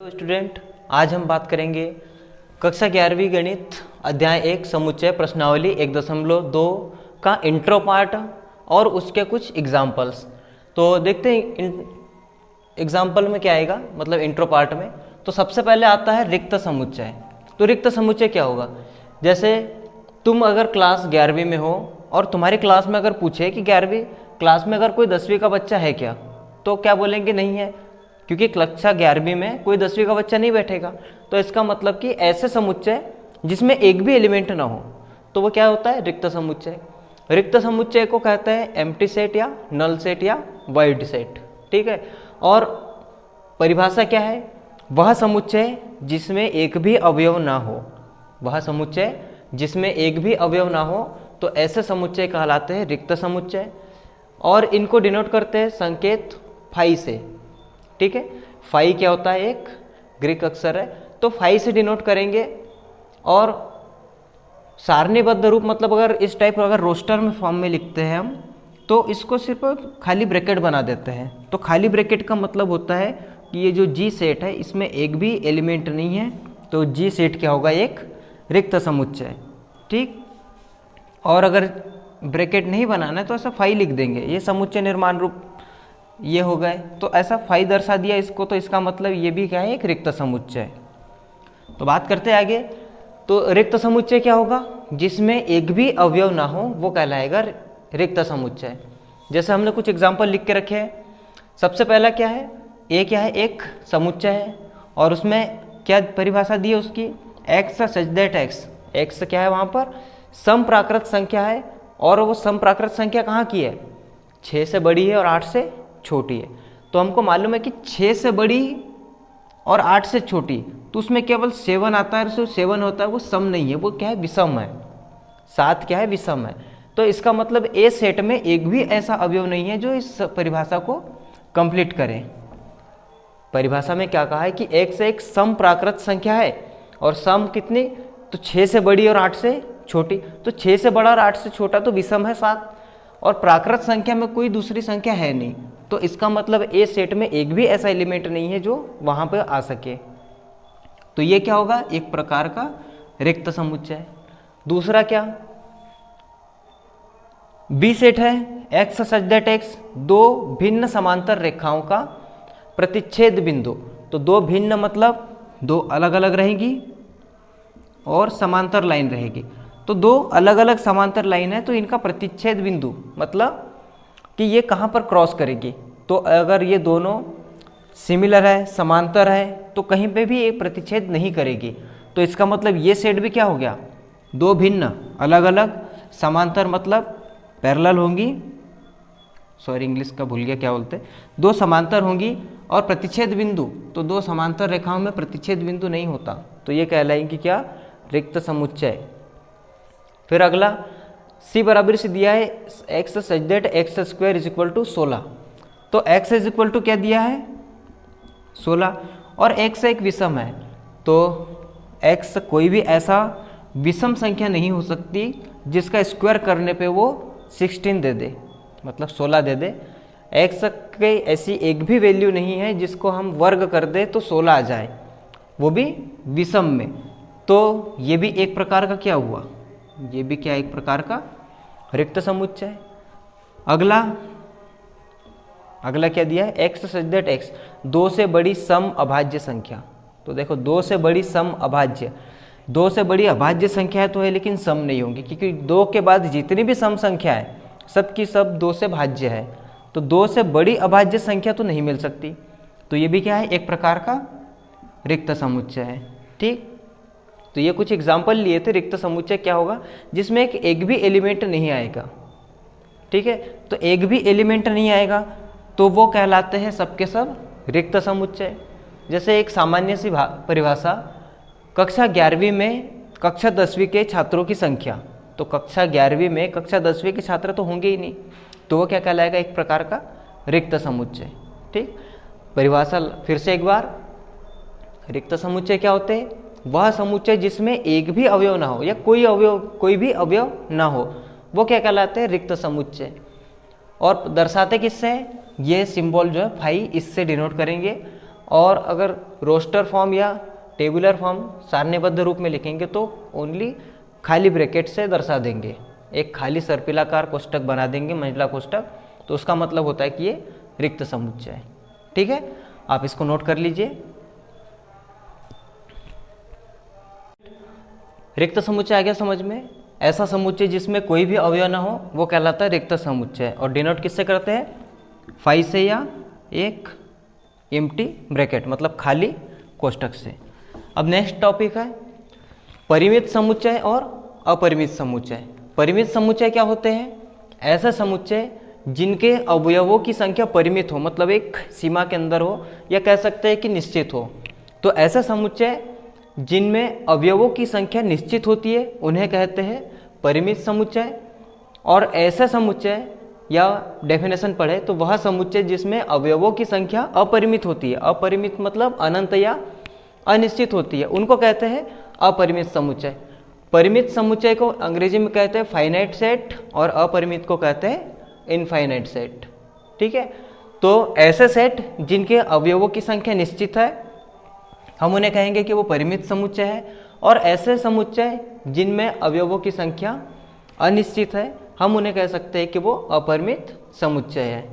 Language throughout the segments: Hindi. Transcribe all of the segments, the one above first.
तो स्टूडेंट, आज हम बात करेंगे कक्षा 11वीं गणित अध्याय 1 समुच्चय प्रश्नावली 1.2 का इंट्रो पार्ट और उसके कुछ एग्जाम्पल्स। तो देखते हैं एग्जाम्पल में क्या आएगा, मतलब इंट्रो पार्ट में। तो सबसे पहले आता है रिक्त समुच्चय। तो रिक्त समुच्चय क्या होगा? जैसे तुम अगर क्लास 11वीं में हो और तुम्हारी क्लास में अगर पूछे कि 11वीं क्लास में अगर कोई 10वीं का बच्चा है क्या, तो क्या बोलेंगे? नहीं है, क्योंकि कक्षा 11वीं में कोई 10वीं का बच्चा नहीं बैठेगा। तो इसका मतलब कि ऐसे समुच्चय जिसमें एक भी एलिमेंट ना हो, तो वो क्या होता है? रिक्त समुच्चय। रिक्त समुच्चय को कहते हैं एम्प्टी सेट या नल सेट या वाइड सेट। ठीक है। और परिभाषा क्या है? वह समुच्चय जिसमें एक भी अवयव ना हो। वह समुच्चय जिसमें एक भी अवयव ना हो, तो ऐसे समुच्चय कहलाते हैं रिक्त समुच्चय। और इनको डिनोट करते हैं संकेत फाई से। ठीक है। फाई क्या होता है? एक ग्रीक अक्षर है, तो फाई से डिनोट करेंगे। और सारणीबद्ध रूप, मतलब अगर इस टाइप अगर रोस्टर में फॉर्म में लिखते हैं हम, तो इसको सिर्फ खाली ब्रैकेट बना देते हैं। तो खाली ब्रैकेट का मतलब होता है कि ये जो जी सेट है इसमें एक भी एलिमेंट नहीं है, तो जी सेट क्या होगा? एक रिक्त समुच्चय। ठीक। और अगर ब्रैकेट नहीं बनाना है तो ऐसा फाई लिख देंगे, ये समुच्चय निर्माण रूप ये हो गए। तो ऐसा फाई दर्शा दिया इसको, तो इसका मतलब ये भी क्या है? एक रिक्त समुच्चय। तो बात करते हैं आगे। तो रिक्त समुच्चय क्या होगा? जिसमें एक भी अवयव ना हो, वो कहलाएगा रिक्त समुच्चय। जैसे हमने कुछ एग्जाम्पल लिख के रखे हैं। सबसे पहला क्या है? ए क्या है? एक समुच्चय है, और उसमें क्या परिभाषा दी है उसकी? X such that x. X क्या है? वहाँ पर समप्राकृत संख्या है, और वो समप्राकृत संख्या कहाँ की है? 6 से बड़ी है और 8 से छोटी है। तो हमको मालूम है कि 6 से बड़ी और 8 से छोटी, तो उसमें केवल 7 आता है। जो 7 होता है वो सम नहीं है, वो क्या है? विषम है। 7 क्या है? विषम है। तो इसका मतलब ए सेट में एक भी ऐसा अवयव नहीं है जो इस परिभाषा को कंप्लीट करे। परिभाषा में क्या कहा है कि x एक समप्राकृत संख्या है, और सम कितनी? तो 6 से बड़ी और 8 से छोटी। तो 6 से बड़ा और 8 से छोटा तो विषम है 7, और प्राकृत संख्या में कोई दूसरी संख्या है नहीं। तो इसका मतलब ए सेट में एक भी ऐसा एलिमेंट नहीं है जो वहां पर आ सके। तो ये क्या होगा? एक प्रकार का रिक्त समुच्चय। दूसरा क्या? बी सेट है एक्स सच दैट एक्स, दो भिन्न समांतर रेखाओं का प्रतिच्छेद बिंदु। तो दो भिन्न मतलब दो अलग अलग रहेगी और समांतर लाइन रहेगी। तो दो अलग अलग समांतर लाइन है, तो इनका प्रतिच्छेद बिंदु मतलब कि ये कहाँ पर क्रॉस करेगी। तो अगर ये दोनों सिमिलर है, समांतर है, तो कहीं पे भी ये प्रतिच्छेद नहीं करेगी। तो इसका मतलब ये सेट भी क्या हो गया? दो भिन्न अलग अलग समांतर मतलब पैरेलल होंगी। सॉरी, इंग्लिश का भूल गया, क्या बोलते हैं? दो समांतर होंगी और प्रतिच्छेद बिंदु, तो दो समांतर रेखाओं में प्रतिच्छेद बिंदु नहीं होता, तो ये कहलाएंगी क्या? रिक्त समुच्चय। फिर अगला सी बराबर से दिया है x such that x square is equal to 16। तो एक्स इज इक्वल टू क्या दिया है? 16, और एक्स एक विषम है। तो एक्स कोई भी ऐसा विषम संख्या नहीं हो सकती जिसका स्क्वायर करने पे वो 16 दे दे, मतलब 16 दे दे। एक्स की ऐसी एक भी वैल्यू नहीं है जिसको हम वर्ग कर दे तो 16 आ जाए, वो भी विषम में। तो ये भी एक प्रकार का क्या हुआ? ये भी क्या? एक प्रकार का रिक्त समुच्चय। अगला क्या दिया है? एक्स सच दैट एक्स, दो से बड़ी सम अभाज्य संख्या। तो देखो, दो से बड़ी सम अभाज्य, दो से बड़ी अभाज्य संख्या है तो है, लेकिन सम नहीं होंगी, क्योंकि दो के बाद जितनी भी सम संख्या है सब की सब दो से भाज्य है। तो दो से बड़ी अभाज्य संख्या तो नहीं मिल सकती। तो ये भी क्या है? एक प्रकार का रिक्त समुच्चय है। ठीक। तो ये कुछ एग्जाम्पल लिए थे रिक्त समुच्चय क्या होगा, जिसमें एक भी एलिमेंट नहीं आएगा। ठीक है। तो एक भी एलिमेंट नहीं आएगा तो वो कहलाते हैं सबके सब रिक्त समुच्चय। जैसे एक सामान्य सी परिभाषा, कक्षा 11वीं में कक्षा 10वीं के छात्रों की संख्या। तो कक्षा 11वीं में कक्षा 10वीं के छात्र तो होंगे ही नहीं, तो वो क्या कहलाएगा? एक प्रकार का रिक्त समुच्चय। ठीक। परिभाषा फिर से एक बार, रिक्त समुच्चय क्या होते हैं? वह समुच्चय जिसमें एक भी अवयव ना हो या कोई भी अवयव ना हो, वो क्या कहलाते हैं? रिक्त समुच्चय। और दर्शाते किससे? ये सिंबल जो है फाई, इससे डिनोट करेंगे। और अगर रोस्टर फॉर्म या टेबुलर फॉर्म सारणीबद्ध रूप में लिखेंगे तो ओनली खाली ब्रैकेट से दर्शा देंगे, एक खाली सर्पिलाकार कोष्ठक बना देंगे मंझला कोष्ठक, तो उसका मतलब होता है कि ये रिक्त समुच्चय है। ठीक है, आप इसको नोट कर लीजिए। रिक्त समुच्चय आ गया समझ में? ऐसा समुच्चय जिसमें कोई भी अवयव न हो वो कहलाता है रिक्त समुच्चय, और डिनोट किससे करते हैं? फाई से या एक एम्प्टी ब्रैकेट मतलब खाली कोष्ठक से। अब नेक्स्ट टॉपिक है परिमित समुच्चय और अपरिमित समुच्चय। परिमित समुच्चय क्या होते हैं? ऐसा समुच्चय जिनके अवयवों की संख्या परिमित हो, मतलब एक सीमा के अंदर हो, या कह सकते हैं कि निश्चित हो। तो ऐसा समुच्चय जिनमें अवयवों की संख्या निश्चित होती है उन्हें कहते हैं परिमित समुच्चय। और ऐसा समुच्चय या डेफिनेशन पढ़े तो वह समुच्चय जिसमें अवयवों की संख्या अपरिमित होती है, अपरिमित मतलब अनंत या अनिश्चित होती है, उनको कहते हैं अपरिमित समुच्चय। परिमित समुच्चय को अंग्रेजी में कहते हैं फाइनाइट सेट और अपरिमित को कहते हैं इनफाइनाइट सेट। ठीक है, तो ऐसे सेट जिनके अवयवों की संख्या निश्चित है हम उन्हें कहेंगे कि वो परिमित समुच्चय है, और ऐसे समुच्चय जिनमें अवयवों की संख्या अनिश्चित है हम उन्हें कह सकते हैं कि वो अपरिमित समुच्चय है।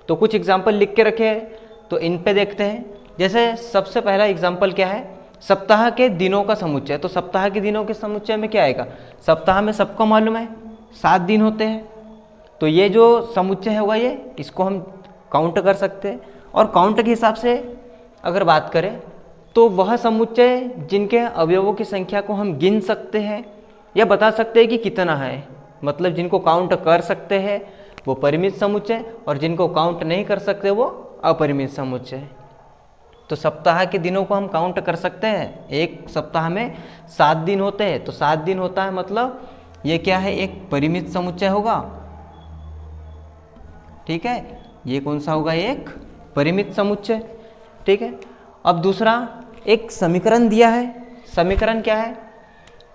तो कुछ एग्जाम्पल लिख के रखे हैं, तो इन पे देखते हैं। जैसे सबसे पहला एग्जाम्पल क्या है? सप्ताह के दिनों का समुच्चय। तो सप्ताह के दिनों के समुच्चय में क्या आएगा? सप्ताह में सबको मालूम है 7 दिन होते हैं, तो ये जो समुच्चय होगा ये इसको हम काउंट कर सकते हैं। और काउंट के हिसाब से अगर बात करें तो वह समुच्चय जिनके अवयवों की संख्या को हम गिन सकते हैं या बता सकते हैं कि कितना है, मतलब जिनको काउंट कर सकते हैं वो परिमित समुच्चय, और जिनको काउंट नहीं कर सकते वो अपरिमित समुच्चय। तो सप्ताह के दिनों को हम काउंट कर सकते हैं। एक सप्ताह में 7 दिन होते हैं, तो 7 दिन होता है मतलब ये क्या है? एक परिमित समुच्चय होगा। ठीक है, ये कौन सा होगा? एक परिमित समुच्चय। ठीक है, अब दूसरा एक समीकरण दिया है। समीकरण क्या है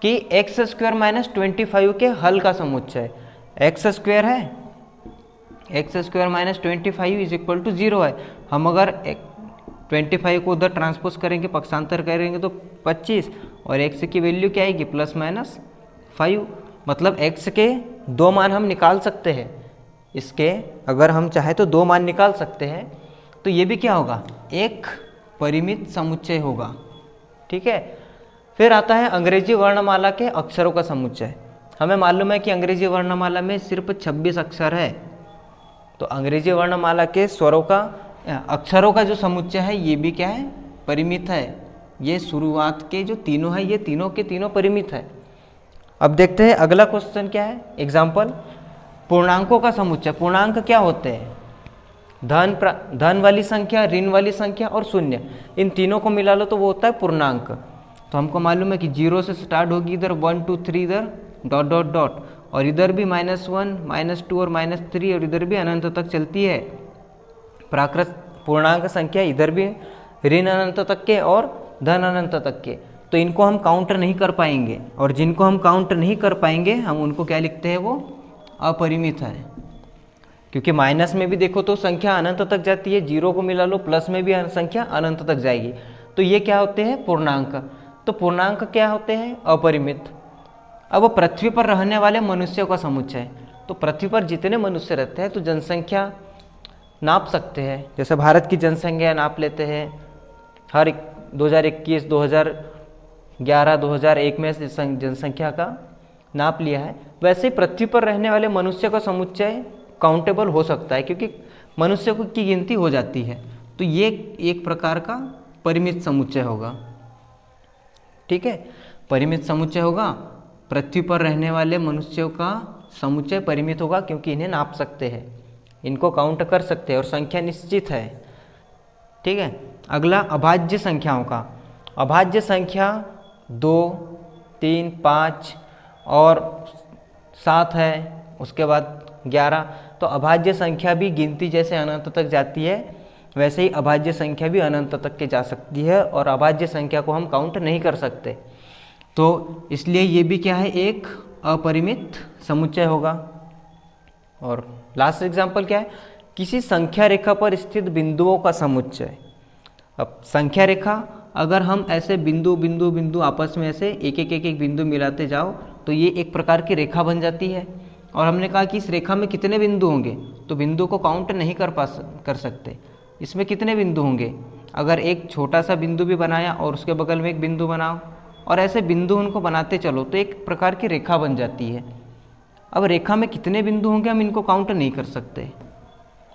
कि एक्स स्क्वायर माइनस 25 के हल का समुच्चय। एक्स स्क्वायर है, x square minus 25 is equal to 0 है। हम अगर 25 को उधर ट्रांसपोज करेंगे, पक्षांतर करेंगे तो 25, और एक्स की वैल्यू क्या आएगी? प्लस माइनस 5, मतलब एक्स के 2 मान हम निकाल सकते हैं। इसके अगर हम चाहे तो 2 मान निकाल सकते हैं, तो ये भी क्या होगा? एक परिमित समुच्चय होगा। ठीक है, फिर आता है अंग्रेजी वर्णमाला के अक्षरों का समुच्चय। हमें मालूम है कि अंग्रेजी वर्णमाला में सिर्फ 26 अक्षर है, तो अंग्रेजी वर्णमाला के स्वरों का अक्षरों का जो समुच्चय है ये भी क्या है? परिमित है। ये शुरुआत के जो तीनों है ये तीनों के तीनों परिमित है। अब देखते हैं अगला क्वेश्चन क्या है। एग्जाम्पल, पूर्णांकों का समुच्चय। पूर्णांक क्या होते हैं? धन वाली संख्या, ऋण वाली संख्या और शून्य, इन तीनों को मिला लो तो वो होता है पूर्णांक। तो हमको मालूम है कि 0 से स्टार्ट होगी, इधर 1 2 3, इधर डॉट डॉट डॉट, और इधर भी -1 -2 और -3, और इधर भी अनंत तक चलती है। प्राकृत पूर्णांक संख्या इधर भी ऋण अनंत तक के और धन अनंत तक के, तो इनको हम काउंट नहीं कर पाएंगे, और जिनको हम काउंट नहीं कर पाएंगे हम उनको क्या लिखते हैं? वो अपरिमित है। क्योंकि माइनस में भी देखो तो संख्या अनंत तक जाती है, 0 को मिला लो, प्लस में भी संख्या अनंत तक जाएगी, तो ये क्या होते हैं? पूर्णांक। तो पूर्णांक क्या होते हैं? अपरिमित। अब पृथ्वी पर रहने वाले मनुष्यों का समुच्चय। तो पृथ्वी पर जितने मनुष्य रहते हैं तो जनसंख्या नाप सकते हैं। जैसे भारत की जनसंख्या नाप लेते हैं, हर 2021, 2011, 2001 में जनसंख्या का नाप लिया है। वैसे ही पृथ्वी पर रहने वाले मनुष्य का समुच्चय काउंटेबल हो सकता है, क्योंकि मनुष्य की गिनती हो जाती है। तो ये एक प्रकार का परिमित समुच्चय होगा। ठीक है, परिमित समुच्चय होगा। पृथ्वी पर रहने वाले मनुष्यों का समुच्चय परिमित होगा, क्योंकि इन्हें नाप सकते हैं, इनको काउंट कर सकते हैं और संख्या निश्चित है। ठीक है, अगला अभाज्य संख्याओं का। अभाज्य संख्या 2, 3, 5 और 7 है, उसके बाद 11। तो अभाज्य संख्या भी गिनती जैसे अनंत तक जाती है, वैसे ही अभाज्य संख्या भी अनंत तक के जा सकती है, और अभाज्य संख्या को हम काउंट नहीं कर सकते। तो इसलिए ये भी क्या है? एक अपरिमित समुच्चय होगा। और लास्ट एग्जाम्पल क्या है? किसी संख्या रेखा पर स्थित बिंदुओं का समुच्चय। अब संख्या रेखा, अगर हम ऐसे बिंदु बिंदु बिंदु आपस में ऐसे एक एक एक एक बिंदु मिलाते जाओ तो ये एक प्रकार की रेखा बन जाती है। और हमने कहा कि इस रेखा में कितने बिंदु होंगे, तो बिंदु को काउंट नहीं कर सकते। इसमें कितने बिंदु होंगे, अगर एक छोटा सा बिंदु भी बनाया और उसके बगल में एक बिंदु बनाओ और ऐसे बिंदु उनको बनाते चलो तो एक प्रकार की रेखा बन जाती है। अब रेखा में कितने बिंदु होंगे हम इनको काउंट नहीं कर सकते।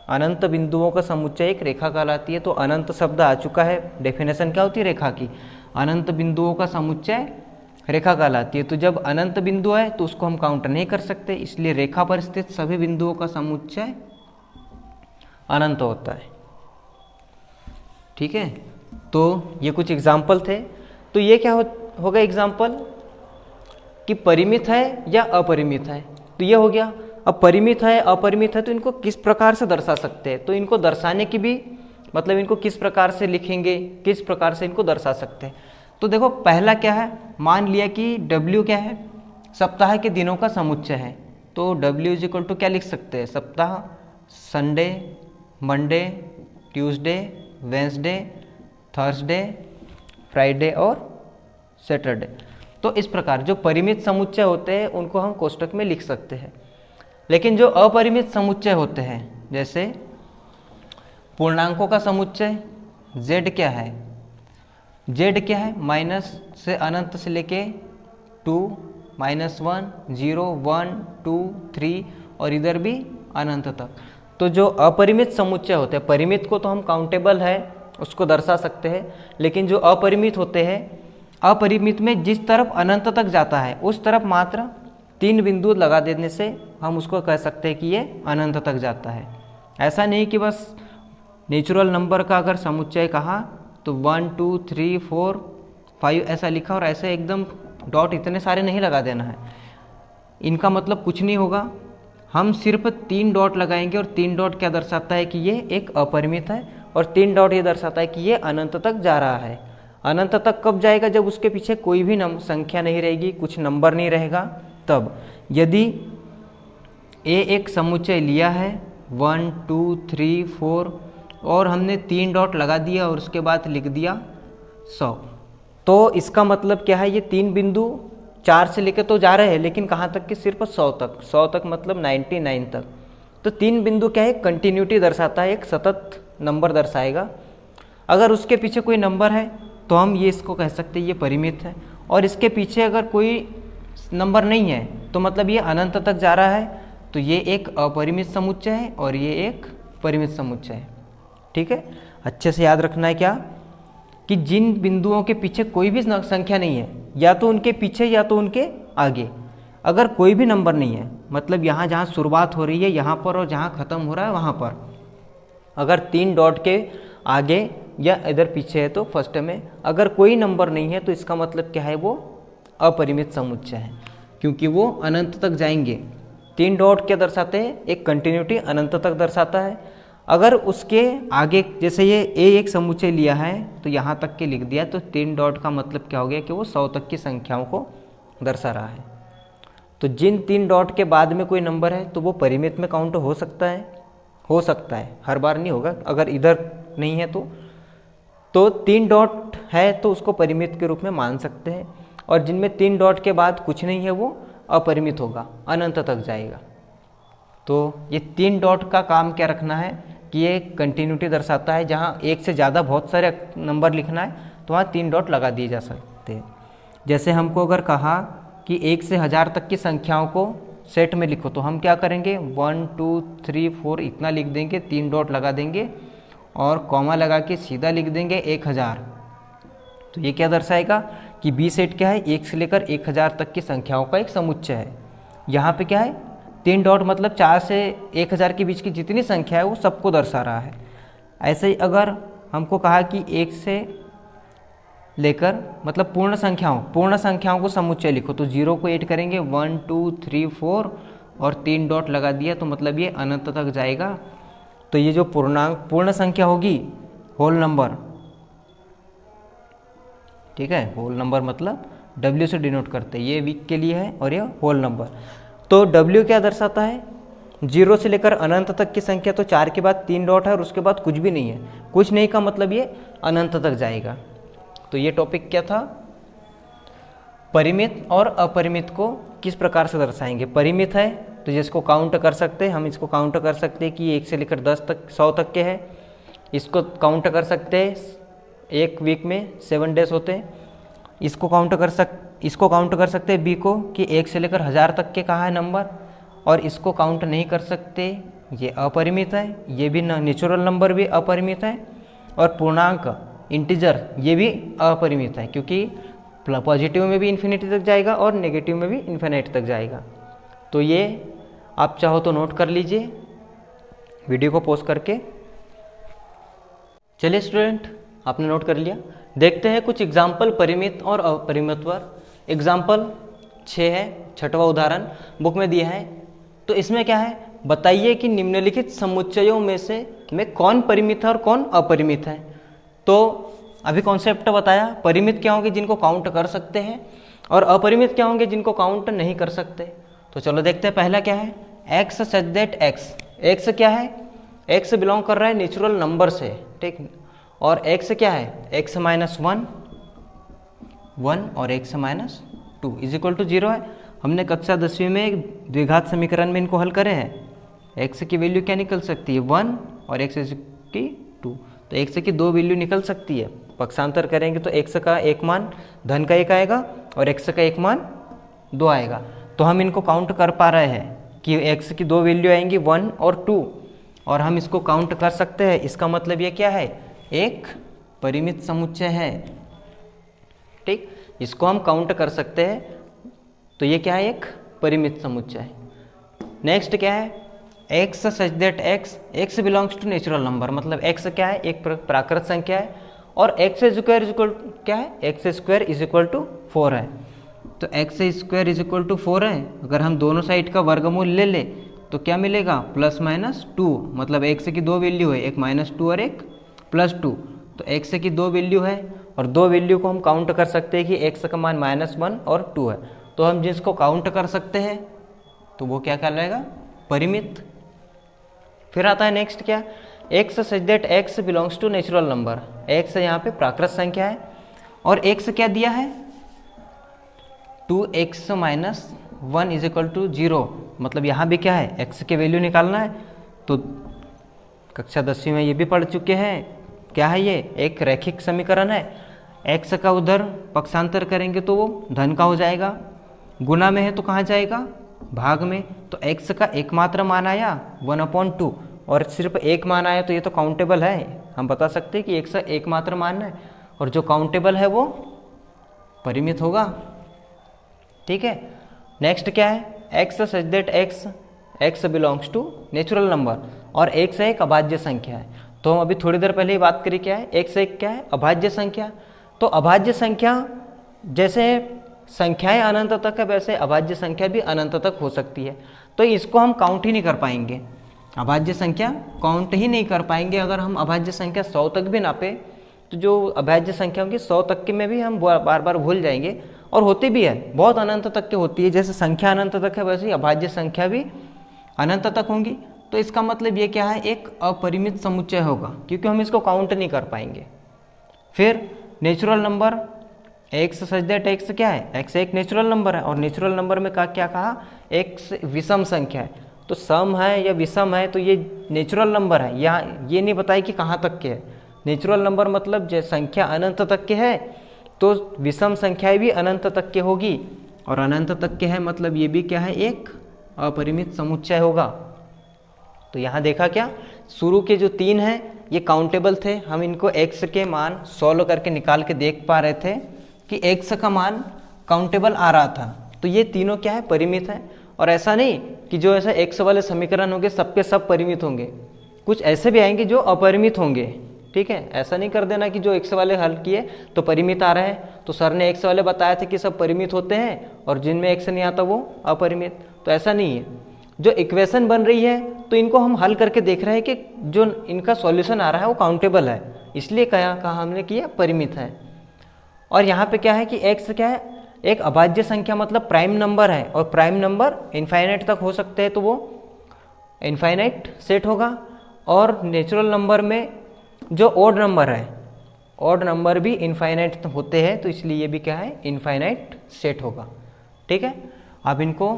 अनंत बिंदुओं का समुच्चय एक रेखा कहलाती है। तो अनंत शब्द आ चुका है। डेफिनेशन क्या होती है रेखा की, अनंत बिंदुओं का समुच्चय रेखा कहलाती है। तो जब अनंत बिंदु है तो उसको हम काउंट नहीं कर सकते, इसलिए रेखा पर स्थित सभी बिंदुओं का समुच्चय अनंत होता है। ठीक है, तो ये कुछ एग्जाम्पल थे। तो ये क्या होगा एग्जाम्पल कि परिमित है या अपरिमित है। तो ये हो गया। अब परिमित है अपरिमित है तो इनको किस प्रकार से दर्शा सकते हैं, तो इनको दर्शाने की भी मतलब इनको किस प्रकार से लिखेंगे, किस प्रकार से इनको दर्शा सकते हैं। तो देखो पहला क्या है, मान लिया कि W क्या है, सप्ताह के दिनों का समुच्चय है। तो W इज इक्वल टू क्या लिख सकते हैं, सप्ताह, Sunday, Monday, Tuesday, Wednesday, Thursday, Friday और सैटरडे। तो इस प्रकार जो परिमित समुच्चय होते हैं उनको हम कोष्टक में लिख सकते हैं। लेकिन जो अपरिमित समुच्चय होते हैं, जैसे पूर्णांकों का समुच्चय z क्या है, z क्या है, माइनस से अनंत से लेके 2, -1, 0, 1, 2, 3 और इधर भी अनंत तक। तो जो अपरिमित समुच्चय होते हैं, परिमित को तो हम काउंटेबल है उसको दर्शा सकते हैं, लेकिन जो अपरिमित होते हैं, अपरिमित में जिस तरफ अनंत तक जाता है उस तरफ मात्र 3 बिंदु लगा देने से हम उसको कह सकते हैं कि ये अनंत तक जाता है। ऐसा नहीं कि बस नेचुरल नंबर का अगर समुच्चय कहा तो 1, 2, 3, 4, 5 ऐसा लिखा और ऐसे एकदम डॉट इतने सारे नहीं लगा देना है, इनका मतलब कुछ नहीं होगा। हम सिर्फ 3 डॉट लगाएंगे और 3 डॉट क्या दर्शाता है कि ये एक अपरिमित है और 3 डॉट ये दर्शाता है कि ये अनंत तक जा रहा है। अनंत तक कब जाएगा, जब उसके पीछे कोई भी संख्या नहीं रहेगी, कुछ नंबर नहीं रहेगा तब। यदि ए एक समुच्चय लिया है 1, 2, 3, 4 और हमने 3 डॉट लगा दिया और उसके बाद लिख दिया 100, तो इसका मतलब क्या है, ये 3 बिंदु 4 से लेकर तो जा रहे हैं लेकिन कहाँ तक कि सिर्फ 100 तक, 100 तक मतलब 99 तक। तो 3 बिंदु क्या है, कंटिन्यूटी दर्शाता है, एक सतत नंबर दर्शाएगा। अगर उसके पीछे कोई नंबर है तो हम ये इसको कह सकते हैं ये परिमित है, और इसके पीछे अगर कोई नंबर नहीं है तो मतलब ये अनंत तक जा रहा है, तो ये एक अपरिमित समुच्चय है और ये एक परिमित समुच्चय है। ठीक है, अच्छे से याद रखना है क्या कि जिन बिंदुओं के पीछे कोई भी संख्या नहीं है, या तो उनके पीछे या तो उनके आगे, अगर कोई भी नंबर नहीं है, मतलब यहाँ जहाँ शुरुआत हो रही है यहाँ पर और जहाँ ख़त्म हो रहा है वहाँ पर, अगर 3 डॉट के आगे या इधर पीछे है तो फर्स्ट में अगर कोई नंबर नहीं है तो इसका मतलब क्या है, वो अपरिमित समुच्चय है, क्योंकि वो अनंत तक जाएंगे। 3 डॉट क्या दर्शाते हैं, एक कंटिन्यूटी अनंत तक दर्शाता है। अगर उसके आगे जैसे ये ए एक समुच्चय लिया है तो यहाँ तक के लिख दिया, तो 3 डॉट का मतलब क्या हो गया कि वो 100 तक की संख्याओं को दर्शा रहा है। तो जिन 3 डॉट के बाद में कोई नंबर है तो वो परिमित में काउंट हो सकता है, हर बार नहीं होगा। अगर इधर नहीं है तो 3 डॉट है तो उसको परिमित के रूप में मान सकते हैं, और जिनमें 3 डॉट के बाद कुछ नहीं है वो अपरिमित होगा, अनंत तक जाएगा। तो ये 3 डॉट का काम क्या रखना है कि ये कंटिन्यूटी दर्शाता है। जहाँ एक से ज़्यादा बहुत सारे नंबर लिखना है तो वहाँ 3 डॉट लगा दिए जा सकते हैं। जैसे हमको अगर कहा कि 1 से 1000 तक की संख्याओं को सेट में लिखो, तो हम क्या करेंगे, 1, 2, 3, 4 इतना लिख देंगे, 3 डॉट लगा देंगे और कॉमा लगा के सीधा लिख देंगे 1000। तो ये क्या दर्शाएगा कि बी सेट क्या है, 1 से लेकर 1000 तक की संख्याओं का एक समुच्चय है। यहाँ पे क्या है, 3 डॉट मतलब 4 से 1000 के बीच की जितनी संख्या है वो सबको दर्शा रहा है। ऐसे ही अगर हमको कहा कि 1 से लेकर मतलब पूर्ण संख्याओं को समुच्चय लिखो, तो 0 को ऐड करेंगे, 1, 2, 3, 4 और 3 डॉट लगा दिया, तो मतलब ये अनंत तक जाएगा। तो ये जो पूर्ण संख्या होगी, होल नंबर, ठीक है, होल नंबर मतलब W से डिनोट करते हैं, ये वीक के लिए है और ये होल नंबर। तो W क्या दर्शाता है, जीरो से लेकर अनंत तक की संख्या, तो 4 के बाद 3 डॉट है और उसके बाद कुछ भी नहीं है। कुछ नहीं का मतलब ये अनंत तक जाएगा। तो ये टॉपिक क्या था, परिमित और अपरिमित को किस प्रकार से दर्शाएंगे। परिमित है तो जिसको काउंट कर सकते हैं, हम इसको काउंट कर सकते हैं कि 1 से लेकर 10 तक 100 तक के हैं। इसको काउंट कर सकते हैं, एक वीक में 7 डेज होते हैं। इसको काउंट कर सकते हैं बी को कि 1 से लेकर 1000 तक के कहाँ है नंबर, और इसको काउंट नहीं कर सकते, ये अपरिमित है। ये भी नेचुरल नंबर भी अपरिमित है, और पूर्णांक इंटीजर ये भी अपरिमित है, क्योंकि पॉजिटिव में भी इन्फिनिटी तक जाएगा और नेगेटिव में भी इन्फिनिटी तक जाएगा। तो ये आप चाहो तो नोट कर लीजिए वीडियो को पॉज करके। चलिए स्टूडेंट, आपने नोट कर लिया। देखते हैं कुछ एग्जाम्पल परिमित और अपरिमित पर। एग्जाम्पल 6 है, 6वां उदाहरण बुक में दिया है। तो इसमें क्या है, बताइए कि निम्नलिखित समुच्चयों में कौन परिमित है और कौन अपरिमित है। तो अभी कॉन्सेप्ट बताया, परिमित क्या होंगे जिनको काउंट कर सकते हैं, और अपरिमित क्या होंगे जिनको काउंट नहीं कर सकते। तो चलो देखते हैं, पहला क्या है, x such that x. X क्या है, एक्स बिलोंग कर रहा है नेचुरल नंबर से, ठीक। और एक्स क्या है, एक्स माइनस 1 और x minus 2 is equal to 0 है। हमने कक्षा 10वीं में द्विघात समीकरण में इनको हल करे हैं। एक्स की वैल्यू क्या निकल सकती है, 1 और एक्स की 2। तो एक्स की 2 वैल्यू निकल सकती है। पक्षांतर करेंगे तो एक्स का एक मान धन का 1 आएगा और एक्स का एक मान 2 आएगा। तो हम इनको काउंट कर पा रहे हैं कि एक्स की 2 वैल्यू आएंगी 1 और 2, और हम इसको काउंट कर सकते हैं। इसका मतलब ये क्या है, एक परिमित समुच्चय है, ठीक। इसको हम काउंट कर सकते हैं, तो ये क्या है, एक परिमित समुच्चय। नेक्स्ट क्या है, x such that x. X belongs to natural number, मतलब एक्स क्या है, एक प्राकृत संख्या है, और एक्स स्क्वायर इक्वल क्या है, x square is equal to 4 है। तो x square is equal to 4 है। अगर हम दोनों साइड का वर्गमूल ले ले तो क्या मिलेगा, प्लस माइनस 2। मतलब एक्स की 2 वैल्यू है, एक -2 और एक +2। तो एक्स की 2 वैल्यू है, और 2 वैल्यू को हम काउंट कर सकते हैं कि एक्स का मान -1 और 2 है। तो हम जिसको काउंट कर सकते हैं तो वो क्या कहलाएगा, परिमित। फिर आता है नेक्स्ट क्या, x such that x belongs to natural number. X यहाँ पे प्राकृत संख्या है, और एक्स क्या दिया है, 2x minus 1 is equal to 0। मतलब यहाँ भी क्या है, एक्स की वैल्यू निकालना है। तो कक्षा 10वीं में ये भी पढ़ चुके हैं, क्या है ये, एक रैखिक समीकरण है। एक्स का उधर पक्षांतर करेंगे तो वो धन का हो जाएगा, गुना में है तो कहाँ जाएगा, भाग में। तो एक्स का एकमात्र मान आया 1/2, और सिर्फ एक मान आया तो ये तो काउंटेबल है। हम बता सकते हैं कि एक्स एकमात्र मान है, और जो काउंटेबल है वो परिमित होगा, ठीक है। नेक्स्ट क्या है, x such that x. X belongs to natural number, और एक्स एक अभाज्य संख्या है। तो हम अभी थोड़ी देर पहले ही बात करी, क्या है, एक्स एक क्या है, अभाज्य संख्या। तो अभाज्य संख्या, जैसे संख्याएं अनंत तक है वैसे अभाज्य संख्या भी अनंत तक हो सकती है। तो इसको हम काउंट ही नहीं कर पाएंगे, अभाज्य संख्या काउंट ही नहीं कर पाएंगे। अगर हम अभाज्य संख्या 100 तक भी नापे तो जो अभाज्य संख्या होंगी 100 तक के में भी हम बार बार भूल जाएंगे, और होती भी है, बहुत अनंत तक के होती है। जैसे संख्या अनंत तक है वैसे ही अभाज्य संख्या भी अनंत तक होंगी। तो इसका मतलब ये क्या है, एक अपरिमित समुच्चय होगा, क्योंकि हम इसको काउंट नहीं कर पाएंगे। फिर natural number, x such that x क्या है, एक्स एक नेचुरल नंबर है, और नेचुरल नंबर में क्या कहा, एक्स विषम संख्या है। तो सम है या विषम है तो ये नेचुरल नंबर है, यहाँ ये नहीं बताया कि कहाँ तक के है। नेचुरल नंबर मतलब जो संख्या अनंत तक के है, तो विषम संख्याएं भी अनंत तक के होगी, और अनंत तक के है मतलब ये भी क्या है, एक अपरिमित समुच्चय होगा। तो यहाँ देखा क्या, शुरू के जो 3 हैं ये काउंटेबल थे। हम इनको x के मान सॉल्व करके निकाल के देख पा रहे थे कि x का मान काउंटेबल आ रहा था। तो ये तीनों क्या है, परिमित है। और ऐसा नहीं कि जो ऐसे x वाले समीकरण होंगे सबके सब परिमित होंगे, कुछ ऐसे भी आएंगे जो अपरिमित होंगे, ठीक है। ऐसा नहीं कर देना कि जो x वाले हल किए तो परिमित आ रहे हैं, तो सर ने x वाले बताया थे कि सब परिमित होते हैं और जिनमें x नहीं आता वो अपरिमित। तो ऐसा नहीं है, जो इक्वेशन बन रही है तो इनको हम हल करके देख रहे हैं कि जो इनका सॉल्यूशन आ रहा है वो काउंटेबल है, इसलिए कहा हमने किया परिमित है। और यहाँ पे क्या है कि x क्या है, एक अभाज्य संख्या मतलब प्राइम नंबर है, और प्राइम नंबर इनफाइनाइट तक हो सकते हैं, तो वो इनफाइनाइट सेट होगा। और नेचुरल नंबर में जो ऑड नंबर है, ऑड नंबर भी इनफाइनाइट होते हैं, तो इसलिए ये भी क्या है, इनफाइनाइट सेट होगा। ठीक है, अब इनको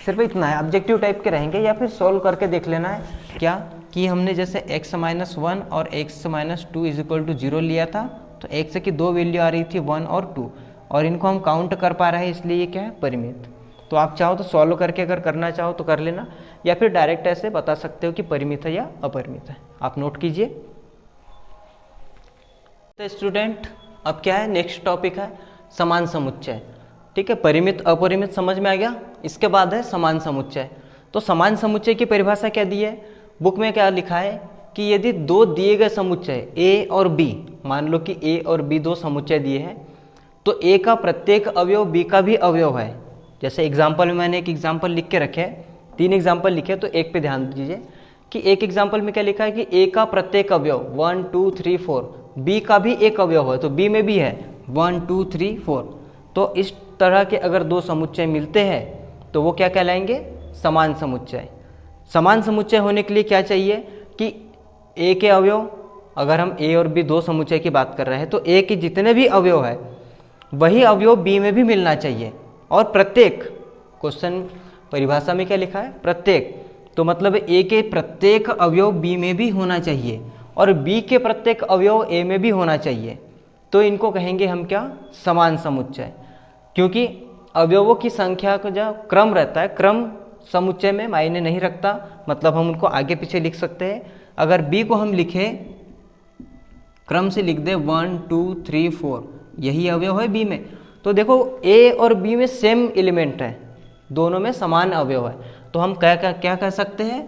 सिर्फ इतना है, ऑब्जेक्टिव टाइप के रहेंगे या फिर सॉल्व करके देख लेना है क्या कि हमने जैसे x-1 और x-2 = 0 लिया था, तो x की दो वैल्यू आ रही थी 1 और 2, और इनको हम काउंट कर पा रहे हैं, इसलिए ये क्या है, परिमित। तो आप चाहो तो सॉल्व करके अगर करना चाहो तो कर लेना, या फिर डायरेक्ट ऐसे बता सकते हो कि परिमित है या अपरिमित है। आप नोट कीजिए। तो स्टूडेंट अब क्या है, नेक्स्ट टॉपिक है समान समुच्चय। ठीक है, परिमित अपरिमित समझ में आ गया। इसके बाद है समान समुच्चय। तो समान समुच्चय की परिभाषा क्या दी है, बुक में क्या लिखा है कि यदि दो दिए गए समुच्चय a और b, मान लो कि a और b दो समुच्चय दिए हैं, तो a का प्रत्येक अवयव b का भी अवयव है। जैसे एग्जाम्पल में मैंने एक एग्जाम्पल लिख के रखे हैं, 3 एग्जाम्पल लिखे, तो एक पे ध्यान दीजिए कि एक एग्जाम्पल में क्या लिखा है कि a का प्रत्येक अवयव 1 2 3 4, b का भी एक अवयव है, तो b में भी है 1 2 3 4। तो इस तरह के अगर दो समुच्चय मिलते हैं तो वो क्या कहलाएंगे, समान समुच्चय। समान समुच्चय होने के लिए क्या चाहिए कि a के अवयव, अगर हम a और b दो समुच्चय की बात कर रहे हैं, तो a के जितने भी अवयव है वही अवयव b में भी मिलना चाहिए। और प्रत्येक, क्वेश्चन परिभाषा में क्या लिखा है, प्रत्येक, तो मतलब a के प्रत्येक अवयव b में भी होना चाहिए और b के प्रत्येक अवयव a में भी होना चाहिए। तो इनको कहेंगे हम क्या, समान समुच्चय। क्योंकि अवयवों की संख्या का जो क्रम रहता है, क्रम समुच्चय में मायने नहीं रखता, मतलब हम उनको आगे पीछे लिख सकते हैं। अगर b को हम लिखें, क्रम से लिख दे 1 2 3 4, यही अवयव है b में, तो देखो a और b में सेम एलिमेंट है, दोनों में समान अवयव है। तो हम क्या कह सकते हैं,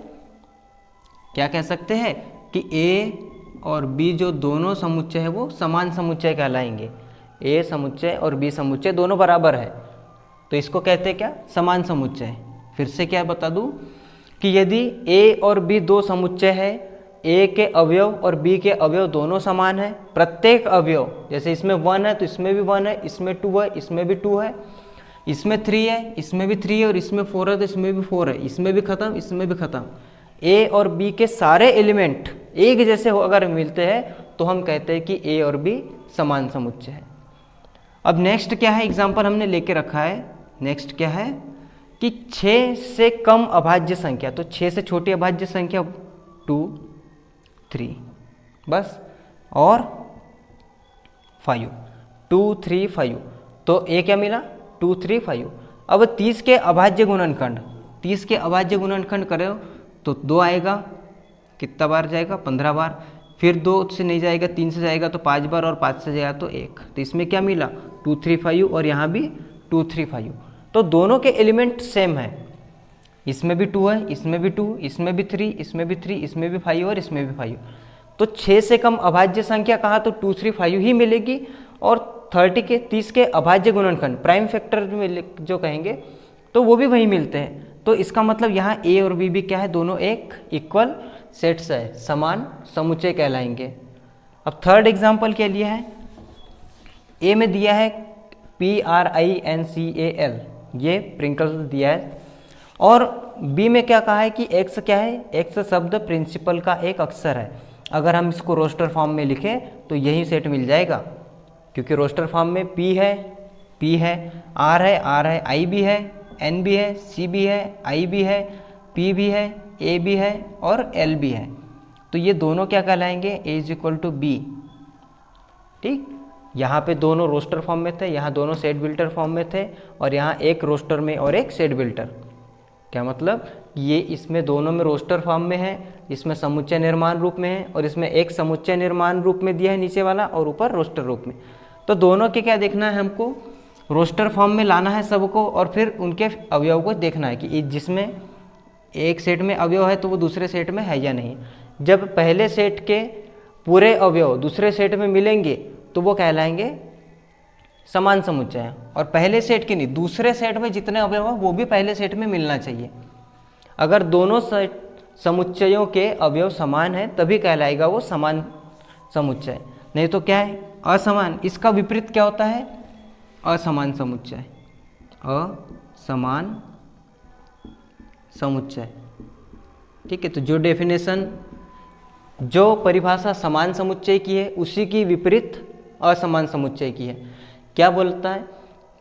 क्या कह सकते हैं कि a और b जो दोनों समुच्चय है वो समान समुच्चय कहलाएंगे। a समुच्चय और b समुच्चय दोनों बराबर है, तो इसको कहते हैं क्या, समान समुच्चय। फिर से क्या बता दूं कि यदि a और b दो समुच्चय है, a के अवयव और b के अवयव दोनों समान है, प्रत्येक अवयव, जैसे इसमें 1 है तो इसमें भी 1 है, इसमें 2 है इसमें भी 2 है, इसमें 3 है इसमें भी 3 है, और इसमें 4 है तो इसमें भी 4 है, इसमें भी खत्म इसमें भी खत्म। a और b के सारे एलिमेंट एक जैसे हो अगर मिलते हैं तो हम कहते हैं कि a और b समान समुच्चय है। अब नेक्स्ट क्या है, एग्जाम्पल हमने लेके रखा है, नेक्स्ट क्या है कि 6 से कम अभाज्य संख्या, तो 6 से छोटी अभाज्य संख्या 2 3 बस, और 5 2 3 5, तो a क्या मिला 2 3 5। अब 30 के अभाज्य गुणनखंड, 30 के अभाज्य गुणनखंड करो तो 2 आएगा, कितना बार जाएगा, 15 बार, फिर 2 से नहीं जाएगा, 3 से जाएगा तो 5 बार, और 5 से जाएगा तो 1। तो इसमें क्या मिला 2 3 5, और यहाँ भी 2 3 5। तो दोनों के एलिमेंट सेम है, इसमें भी 2 है इसमें भी 2, इसमें भी 3 इसमें भी 3, इसमें भी 5 और इसमें भी 5। तो 6 से कम अभाज्य संख्या कहा तो 2 3 5 ही मिलेगी, और 30 के अभाज्य गुणनखंड प्राइम फैक्टर जो कहेंगे तो वो भी वही मिलते हैं। तो इसका मतलब यहाँ a और b भी क्या है, दोनों एक इक्वल सेट्स है, समान समुच्चय कहलाएंगे। अब थर्ड एग्जाम्पल के लिए है, a में दिया है PRINCAL, ये प्रिंकल दिया है, और b में क्या कहा है कि x क्या है, x शब्द प्रिंसिपल का एक अक्षर है। अगर हम इसको रोस्टर फॉर्म में लिखें तो यही सेट मिल जाएगा, क्योंकि रोस्टर फॉर्म में p है r है i भी है, n भी है, c भी है, i भी है, p भी है, a भी है और l भी है। तो ये दोनों क्या कहलाएंगे, a = b। ठीक, यहाँ पे दोनों रोस्टर फॉर्म में थे, यहाँ दोनों सेट बिल्टर फॉर्म में थे, और यहाँ एक रोस्टर में और एक सेट बिल्टर। क्या मतलब, ये इसमें दोनों में रोस्टर फॉर्म में है, इसमें समुच्चय निर्माण रूप में है, और इसमें एक समुच्चय निर्माण रूप में दिया है नीचे वाला, और ऊपर रोस्टर रूप में। तो दोनों के क्या देखना है हमको, रोस्टर फॉर्म में लाना है सबको, और फिर उनके अवयव को देखना है कि जिसमें एक सेट में अवयव है तो वो दूसरे सेट में है या नहीं। जब पहले सेट के पूरे अवयव दूसरे सेट में मिलेंगे तो वो कहलाएंगे समान समुच्चय, और पहले सेट के नहीं, दूसरे सेट में जितने अवयव है वो भी पहले सेट में मिलना चाहिए। अगर दोनों सेट समुच्चयों के अवयव समान है तभी कहलाएगा वो समान समुच्चय, नहीं तो क्या है, असमान। इसका विपरीत क्या होता है, असमान समुच्चय, असमान समुच्चय। ठीक है, तो जो डेफिनेशन, जो परिभाषा समान समुच्चय की है उसी की विपरीत असमान समुच्चय की है। क्या बोलता है,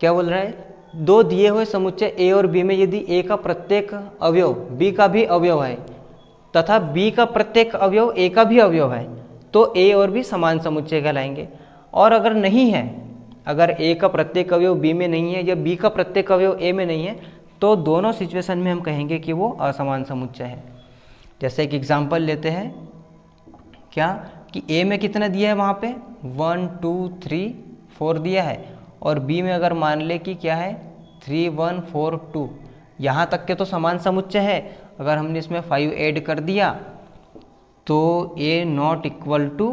क्या बोल रहा है, दो दिए हुए समुच्चय ए और बी में यदि ए का प्रत्येक अवयव बी का भी अवयव है तथा बी का प्रत्येक अवयव ए का भी अवयव है तो ए और बी समान समुच्चय कहलाएंगे। और अगर नहीं है, अगर ए का प्रत्येक अवयव बी में नहीं है या बी का प्रत्येक अवयव ए में नहीं है तो दोनों सिचुएशन में हम कहेंगे कि वो असमान समुच्चय है। जैसे एक एग्जांपल लेते हैं, क्या कि ए में कितना दिया है, वहाँ पे 1 2 3 4 दिया है और बी में अगर मान ले कि क्या है 3 1 4 2, यहाँ तक के तो समान समुच्चय है। अगर हमने इसमें 5 ऐड कर दिया तो ए नॉट इक्वल टू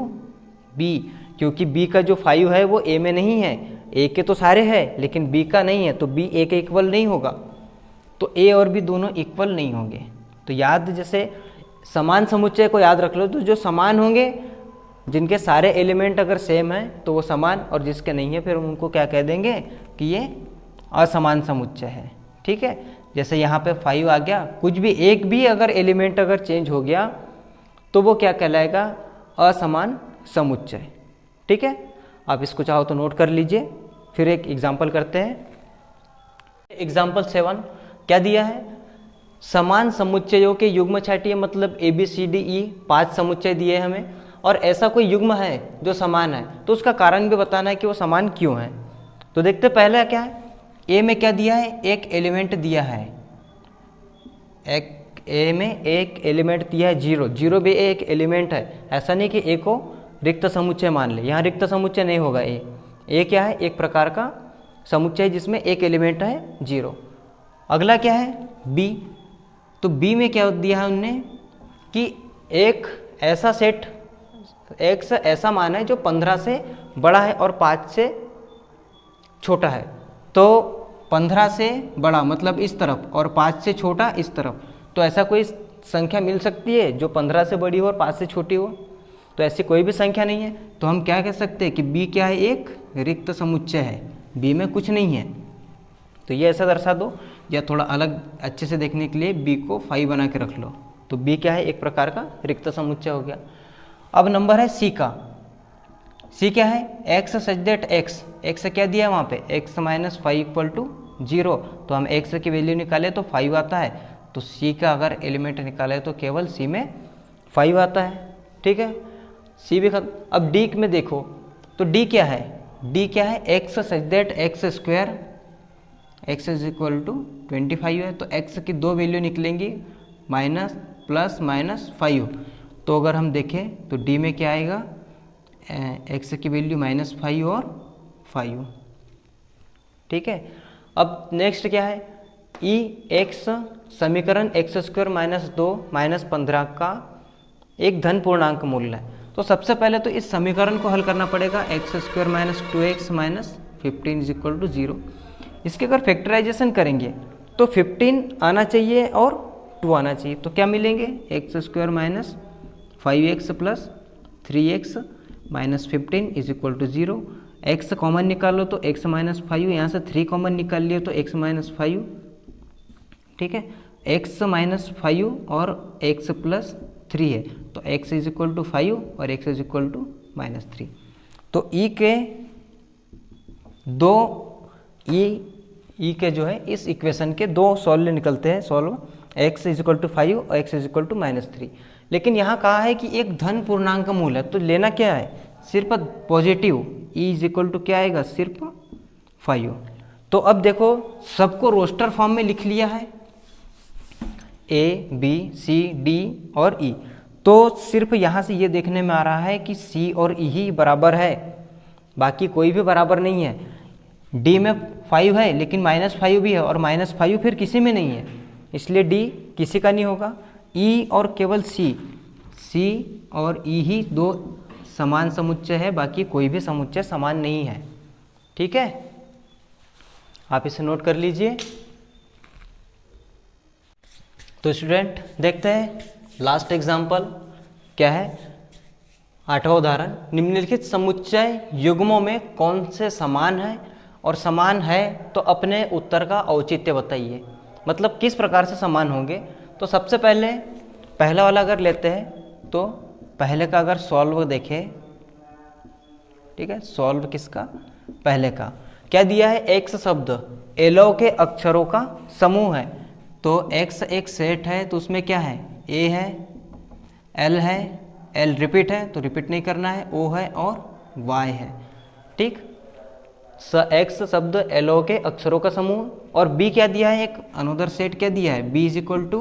बी, क्योंकि बी का जो 5 है वो ए में नहीं है, ए के तो सारे हैं लेकिन बी का नहीं है, तो बी ए के इक्वल नहीं होगा, तो ए और बी दोनों इक्वल नहीं होंगे। तो याद, जैसे समान समुच्चय को याद रख लो, तो जो समान होंगे, जिनके सारे एलिमेंट अगर सेम हैं तो वो समान, और जिसके नहीं है फिर उनको क्या कह देंगे कि ये असमान समुच्चय है। ठीक है, जैसे यहाँ पे 5 आ गया, कुछ भी एक भी अगर एलिमेंट अगर चेंज हो गया तो वो क्या कहलाएगा, असमान समुच्चय। ठीक है, आप इसको चाहो तो नोट कर लीजिए। फिर एक एग्जाम्पल करते हैं। एग्जाम्पल 7 क्या दिया है, समान समुच्चयों के युग्म छाटिए, मतलब A B C D E 5 समुच्चय दिए हमें, और ऐसा कोई युग्म है जो समान है तो उसका कारण भी बताना है कि वो समान क्यों है। तो देखते पहले क्या है, ए में क्या दिया है, एक एलिमेंट दिया है, एक ए में एक एलिमेंट दिया है 0, 0 भी एक एलिमेंट है। ऐसा नहीं कि ए को रिक्त समुच्चय मान ले, यहाँ रिक्त समुच्चय नहीं होगा। ए क्या है, एक प्रकार का समुच्चय जिसमें एक एलिमेंट है 0। अगला क्या है, बी, तो बी में क्या दिया है उनने कि एक ऐसा सेट, एक ऐसा मान है जो 15 से बड़ा है और 5 से छोटा है। तो 15 से बड़ा मतलब इस तरफ और 5 से छोटा इस तरफ, तो ऐसा कोई संख्या मिल सकती है जो 15 से बड़ी हो और 5 से छोटी हो? तो ऐसी कोई भी संख्या नहीं है। तो हम क्या कह सकते हैं कि बी क्या है, एक रिक्त समुच्चय है, बी में कुछ नहीं है। तो ये ऐसा दर्शा दो, या थोड़ा अलग अच्छे से देखने के लिए बी को 5 बना के रख लो, तो बी क्या है, एक प्रकार का रिक्त समुच्चय हो गया। अब नंबर है सी का। सी क्या है, x such that x, x क्या दिया है वहाँ पे, एक्स माइनस 5 इक्वल टू 0। तो हम एक्स की वैल्यू निकाले तो 5 आता है, तो सी का अगर एलिमेंट निकाले तो केवल सी में 5 आता है। ठीक है, सी भी खत्म। अब डी में देखो, तो डी क्या है, डी क्या है, x such that x square, x is equal to 25 है, तो एक्स की दो वैल्यू निकलेंगी, माइनस प्लस माइनस 5। तो अगर हम देखें तो डी में क्या आएगा, एक्स की वैल्यू -5 और 5। ठीक है, अब नेक्स्ट क्या है, ई एक्स समीकरण एक्स स्क्वायर माइनस 2 माइनस 15 का एक धन पूर्णांक मूल्य है। तो सबसे पहले तो इस समीकरण को हल करना पड़ेगा, x square minus 2x minus 15 is equal to 0। इसके अगर फैक्टराइजेशन करेंगे तो 15 आना चाहिए और 2 आना चाहिए, तो क्या मिलेंगे, x square minus 5x plus 3x minus 15 is equal to 0। X common निकालो तो x माइनस 5, यहाँ से 3 कॉमन निकाल लिए तो x माइनस 5। ठीक है, x माइनस 5 और x प्लस 3 है, तो x इज इक्वल टू 5 और x इज इक्वल टू -3। तो e के दो ई के जो है इस इक्वेशन के दो सॉल्व निकलते हैं, solve x is equal to 5 और x इज इक्वल टू -3। लेकिन यहाँ कहा है कि एक धन पूर्णांक मूल है, तो लेना क्या है, सिर्फ positive, E is equal to क्या आएगा, सिर्फ 5। तो अब देखो सबको रोस्टर फॉर्म में लिख लिया है, ए बी सी डी और ई। तो सिर्फ यहाँ से ये देखने में आ रहा है कि सी और ई ही बराबर है, बाकी कोई भी बराबर नहीं है। डी में 5 है लेकिन -5 भी है, और -5 फिर किसी में नहीं है, इसलिए डी किसी का नहीं होगा। ई और केवल सी और ई ही दो समान समुच्चय है, बाकी कोई भी समुच्चय समान नहीं है। ठीक है, आप इसे नोट कर लीजिए। तो स्टूडेंट देखते हैं लास्ट एग्जाम्पल क्या है, 8वां उदाहरण, निम्नलिखित समुच्चय युग्मों में कौन से समान है, और समान है तो अपने उत्तर का औचित्य बताइए, मतलब किस प्रकार से समान होंगे। तो सबसे पहले पहला वाला अगर लेते हैं तो पहले का अगर सॉल्व देखें, ठीक है, सॉल्व किसका, पहले का क्या दिया है, एक्स शब्द एलो के अक्षरों का समूह है। तो एक्स एक सेट है तो उसमें क्या है, ए है, एल है, एल रिपीट है तो रिपीट नहीं करना है, ओ है और वाई है, ठीक। एक्स शब्द एलो के अक्षरों का समूह, और बी क्या दिया है, एक अनदर सेट क्या दिया है, बी इज इक्वल टू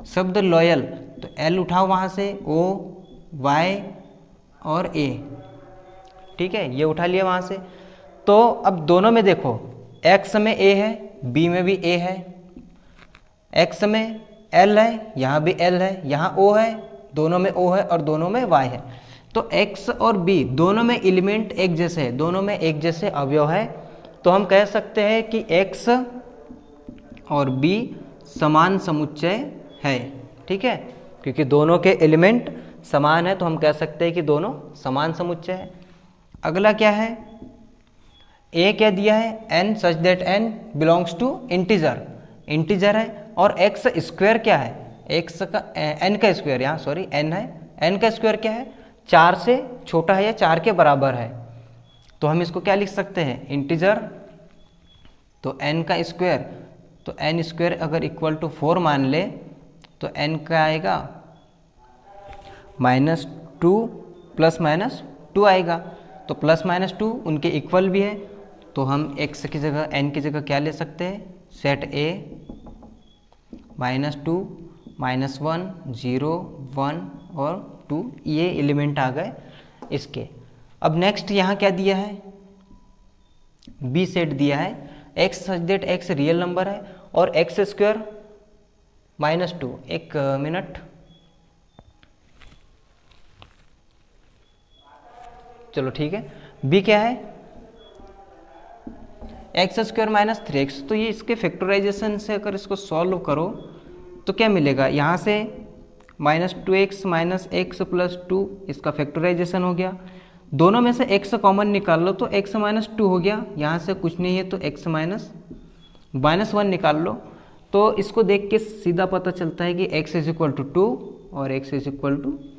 शब्द लॉयल, तो एल उठाओ वहाँ से, ओ वाई और ए, ठीक है, ये उठा लिया वहाँ से। तो अब दोनों में देखो, एक्स में ए है, बी में भी ए है, एक्स में एल है, यहाँ भी एल है, यहाँ ओ है, दोनों में ओ है और दोनों में वाई है। तो एक्स और बी दोनों में एलिमेंट एक जैसे है, दोनों में एक जैसे अवयव है, तो हम कह सकते हैं कि एक्स और बी समान समुच्चय है, ठीक है, क्योंकि दोनों के एलिमेंट समान है तो हम कह सकते हैं कि दोनों समान समुच्चय है। अगला क्या है, ए क्या दिया है, N such that N belongs to integer, integer है, और एक्स स्क्वायर क्या है, एक्स का एन का स्क्वायर, यहाँ सॉरी एन है, एन का स्क्वायर क्या है, 4 से छोटा है या 4 के बराबर है, तो हम इसको क्या लिख सकते हैं, इंटीजर, तो एन का स्क्वायर, तो एन स्क्वायर अगर इक्वल टू 4 मान ले तो एन का आएगा -2 +-2 आएगा, तो +-2 उनके इक्वल भी है, तो हम x की जगह n की जगह क्या ले सकते हैं, सेट a -2 -1 0 1 और 2, ये एलिमेंट आ गए इसके। अब नेक्स्ट यहाँ क्या दिया है, b सेट दिया है, x such that x real number है और x स्क्वायर -2, एक मिनट, चलो ठीक है, b क्या है, एक्स स्क्वायर -3x, तो ये इसके फैक्टराइजेशन से अगर इसको सॉल्व करो तो क्या मिलेगा, यहाँ से -2x -x + 2 इसका फैक्टराइजेशन हो गया, दोनों में से x कॉमन निकाल लो तो x -2 हो गया, यहाँ से कुछ नहीं है तो x -1 निकाल लो, तो इसको देख के सीधा पता चलता है कि x = 2 और x =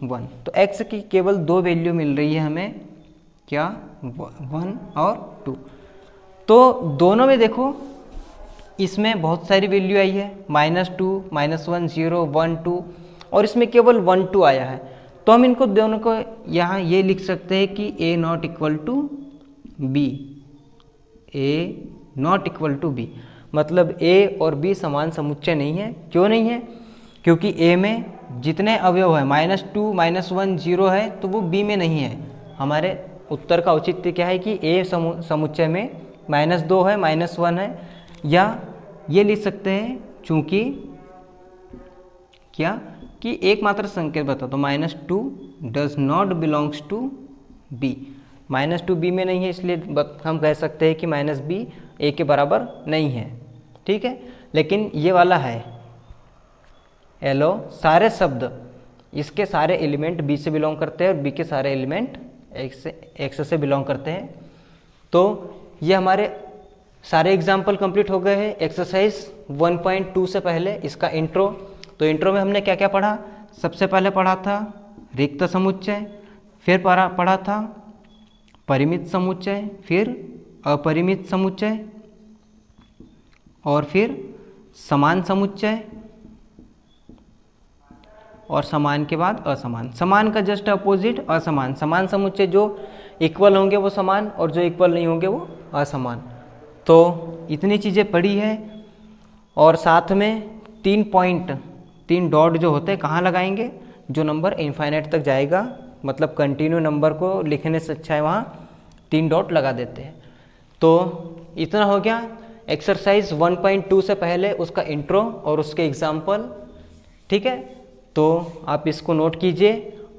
1, तो x की केवल 2 वैल्यू मिल रही है हमें, क्या, 1 और 2। तो दोनों में देखो इसमें बहुत सारी वैल्यू आई है, -2 -1 0 1 2, और इसमें केवल 1 2 आया है, तो हम इनको दोनों को यहाँ ये लिख सकते हैं कि a not equal to b, a not equal to b, मतलब a और b समान समुच्चय नहीं है। क्यों नहीं है, क्योंकि a में जितने अवयव है -2 -1 0 है तो वो b में नहीं है। हमारे उत्तर का औचित्य क्या है कि a समुच्चय में -2 है -1 है, या ये लिख सकते हैं चूंकि क्या कि एकमात्र संकेत बता तो -2 does not belongs to b, -2 b में नहीं है, इसलिए हम कह सकते हैं कि -b a के बराबर नहीं है, ठीक है। लेकिन ये वाला है एलो, सारे शब्द इसके सारे एलिमेंट b से बिलोंग करते हैं और b के सारे एलिमेंट x से बिलोंग करते हैं। तो ये हमारे सारे एग्जाम्पल कंप्लीट हो गए हैं एक्सरसाइज 1.2 से पहले इसका इंट्रो। तो इंट्रो में हमने क्या क्या पढ़ा, सबसे पहले पढ़ा था रिक्त समुच्चय, फिर पढ़ा था परिमित समुच्चय, फिर अपरिमित समुच्चय, और फिर समान समुच्चय, और समान के बाद असमान। समान का जस्ट अपोजिट असमान, समान समुच्चय जो इक्वल होंगे वो समान और जो इक्वल नहीं होंगे वो असमान। तो इतनी चीज़ें पढ़ी है, और साथ में 3 पॉइंट 3 डॉट जो होते हैं कहाँ लगाएंगे, जो नंबर इनफाइनाइट तक जाएगा, मतलब कंटिन्यू नंबर को लिखने से अच्छा है वहाँ 3 डॉट लगा देते हैं। तो इतना हो गया एक्सरसाइज 1.2 से पहले उसका इंट्रो और उसके एग्जाम्पल, ठीक है। तो आप इसको नोट कीजिए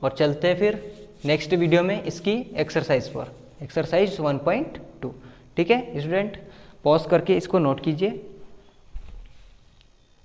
और चलते हैं फिर नेक्स्ट वीडियो में इसकी एक्सरसाइज पर, एक्सरसाइज 1.2, ठीक है स्टूडेंट। पॉज करके इसको नोट कीजिए।